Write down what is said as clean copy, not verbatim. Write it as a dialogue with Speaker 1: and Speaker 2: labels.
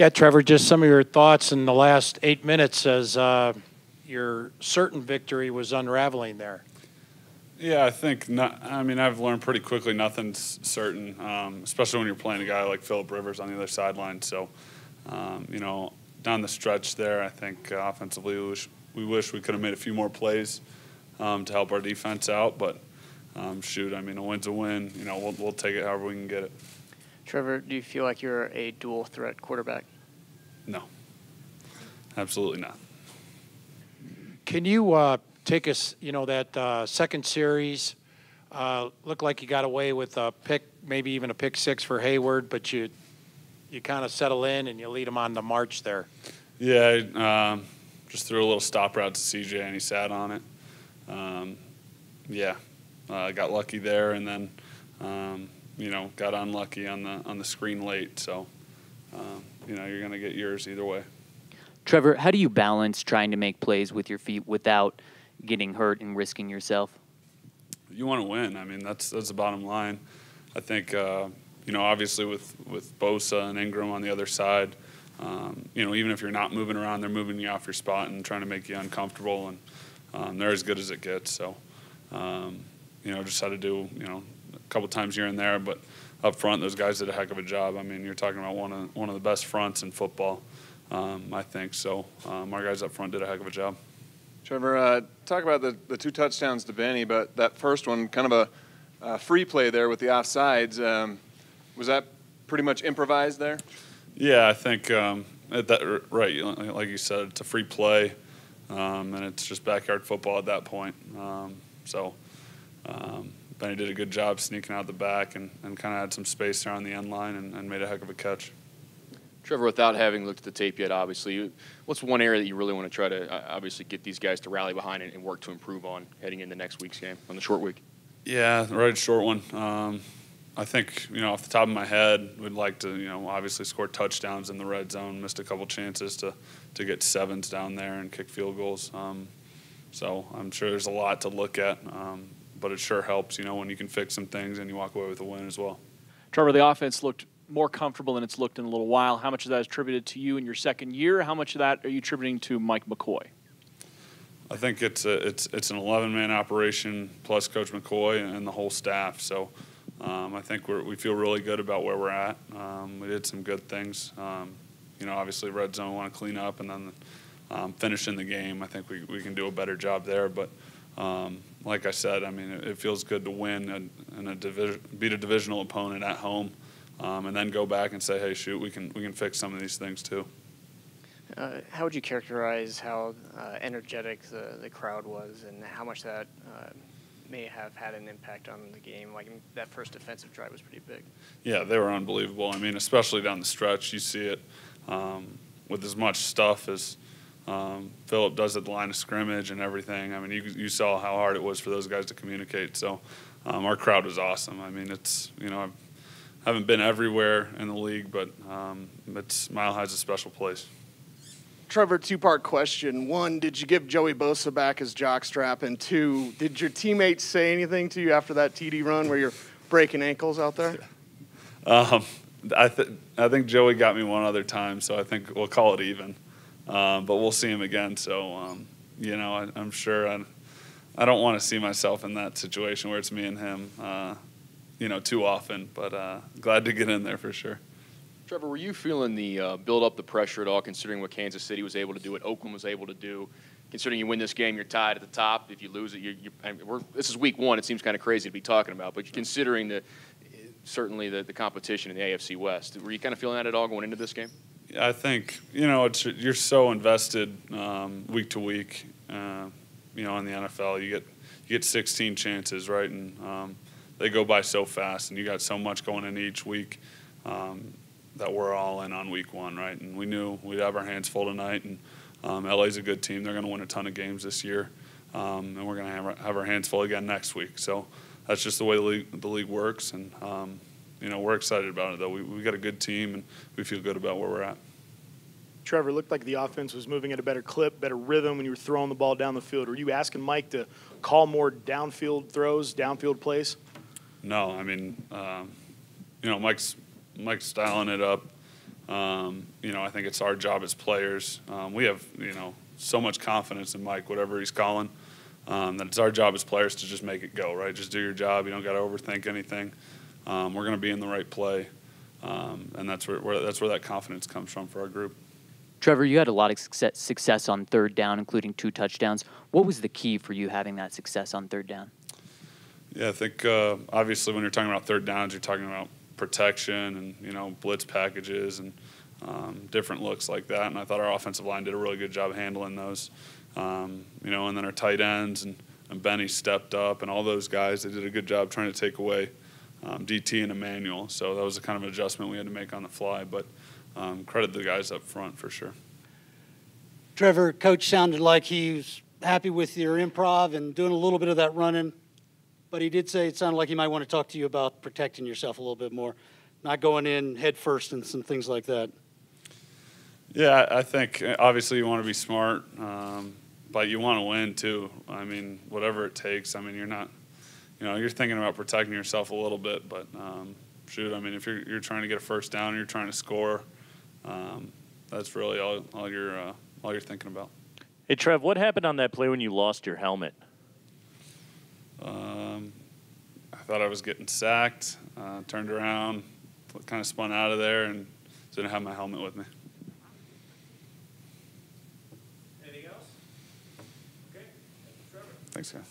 Speaker 1: Yeah, Trevor, just some of your thoughts in the last 8 minutes as your certain victory was unraveling there.
Speaker 2: Yeah, I think I've learned pretty quickly nothing's certain, especially when you're playing a guy like Phillip Rivers on the other sideline. So, down the stretch there, I think offensively we wish we could have made a few more plays to help our defense out. But, a win's a win. We'll take it however we can get it.
Speaker 3: Trevor, do you feel like you're a dual threat quarterback?
Speaker 2: No, absolutely not.
Speaker 1: Can you take us, that second series, looked like you got away with a pick, maybe even a pick six for Hayward, but you kind of settle in and you lead him on the march there.
Speaker 2: Yeah, just threw a little stop route to CJ and he sat on it. Got lucky there and then, got unlucky on the screen late. So, you're going to get yours either way.
Speaker 4: Trevor, how do you balance trying to make plays with your feet without getting hurt and risking yourself?
Speaker 2: You want to win. I mean, that's the bottom line. I think, obviously with Bosa and Ingram on the other side, even if you're not moving around, they're moving you off your spot and trying to make you uncomfortable, and they're as good as it gets. So, just had to do, a couple times here and there, but up front, those guys did a heck of a job. I mean, you're talking about one of the best fronts in football, I think. So, our guys up front did a heck of a job.
Speaker 5: Trevor, talk about the two touchdowns to Benny, but that first one, kind of a free play there with the offsides. Was that pretty much improvised there?
Speaker 2: Yeah, I think right. Like you said, it's a free play, and it's just backyard football at that point. Benny did a good job sneaking out the back and kind of had some space there on the end line and made a heck of a catch.
Speaker 6: Trevor, without having looked at the tape yet, obviously, what's one area that you really want to try to obviously get these guys to rally behind and work to improve on heading into next week's game on the short week?
Speaker 2: Yeah, right, short one. I think, off the top of my head, we'd like to, obviously score touchdowns in the red zone. Missed a couple chances to get sevens down there and kick field goals. So I'm sure there's a lot to look at, but it sure helps, when you can fix some things and you walk away with a win as well.
Speaker 7: Trevor, the offense looked more comfortable than it's looked in a little while. How much of that is attributed to you in your second year? How much of that are you attributing to Mike McCoy?
Speaker 2: I think it's an 11-man operation plus Coach McCoy and the whole staff. So I think we feel really good about where we're at. We did some good things. Obviously red zone, want to clean up, and then finishing the game. I think we can do a better job there. But like I said, I mean, it feels good to win and beat a divisional opponent at home. And then go back and say, hey, shoot, we can fix some of these things too.
Speaker 3: How would you characterize how energetic the crowd was and how much that may have had an impact on the game? Like that first defensive drive was pretty big. Yeah,
Speaker 2: they were unbelievable. I mean, especially down the stretch, you see it with as much stuff as Phillip does at the line of scrimmage and everything. I mean, you saw how hard it was for those guys to communicate. So our crowd was awesome. I mean, it's, I haven't been everywhere in the league, but Mile High's a special place.
Speaker 8: Trevor, two-part question. One, did you give Joey Bosa back his jockstrap? And two, did your teammates say anything to you after that TD run where you're breaking ankles out there?
Speaker 2: I think Joey got me one other time, so I think we'll call it even. But we'll see him again. So, I'm sure I don't want to see myself in that situation where it's me and him. Too often, but glad to get in there for sure.
Speaker 6: Trevor, were you feeling the build up the pressure at all, considering what Kansas City was able to do, what Oakland was able to do? Considering you win this game, you're tied at the top. If you lose it, this is week one. It seems kind of crazy to be talking about, but considering certainly the competition in the AFC West, were you kind of feeling that at all going into this game?
Speaker 2: I think you're so invested week to week. In the NFL, you get 16 chances, right, and they go by so fast, and you got so much going in each week that we're all in on week one, right? And we knew we'd have our hands full tonight, and LA's a good team. They're going to win a ton of games this year, and we're going to have our hands full again next week. So that's just the way the league works, and we're excited about it, though. We got a good team, and we feel good about where we're at.
Speaker 9: Trevor, it looked like the offense was moving at a better clip, better rhythm when you were throwing the ball down the field. Were you asking Mike to call more downfield throws, downfield plays?
Speaker 2: No, I mean, Mike's styling it up. I think it's our job as players. We have, so much confidence in Mike, whatever he's calling, that it's our job as players to just make it go, right? Just do your job. You don't got to overthink anything. We're going to be in the right play, and that's where that confidence comes from for our group.
Speaker 4: Trevor, you had a lot of success on third down, including 2 touchdowns. What was the key for you having that success on third down?
Speaker 2: Yeah, I think obviously when you're talking about third downs, you're talking about protection and blitz packages and different looks like that. And I thought our offensive line did a really good job handling those. And then our tight ends and Benny stepped up, and all those guys, they did a good job trying to take away DT and Emmanuel. So that was the kind of adjustment we had to make on the fly. But credit the guys up front for sure.
Speaker 10: Trevor, Coach sounded like he was happy with your improv and doing a little bit of that running, but he did say it sounded like he might want to talk to you about protecting yourself a little bit more, not going in head first and some things like that.
Speaker 2: Yeah, I think obviously you want to be smart, but you want to win too. I mean, whatever it takes. I mean, you're not, you're thinking about protecting yourself a little bit, but shoot, I mean, if you're trying to get a first down and you're trying to score, that's really all you're thinking about.
Speaker 11: Hey, Trev, what happened on that play when you lost your helmet?
Speaker 2: I thought I was getting sacked, turned around, kind of spun out of there, and didn't have my helmet with me.
Speaker 12: Anything else? Okay. Thank you, Trevor.
Speaker 2: Thanks, guys.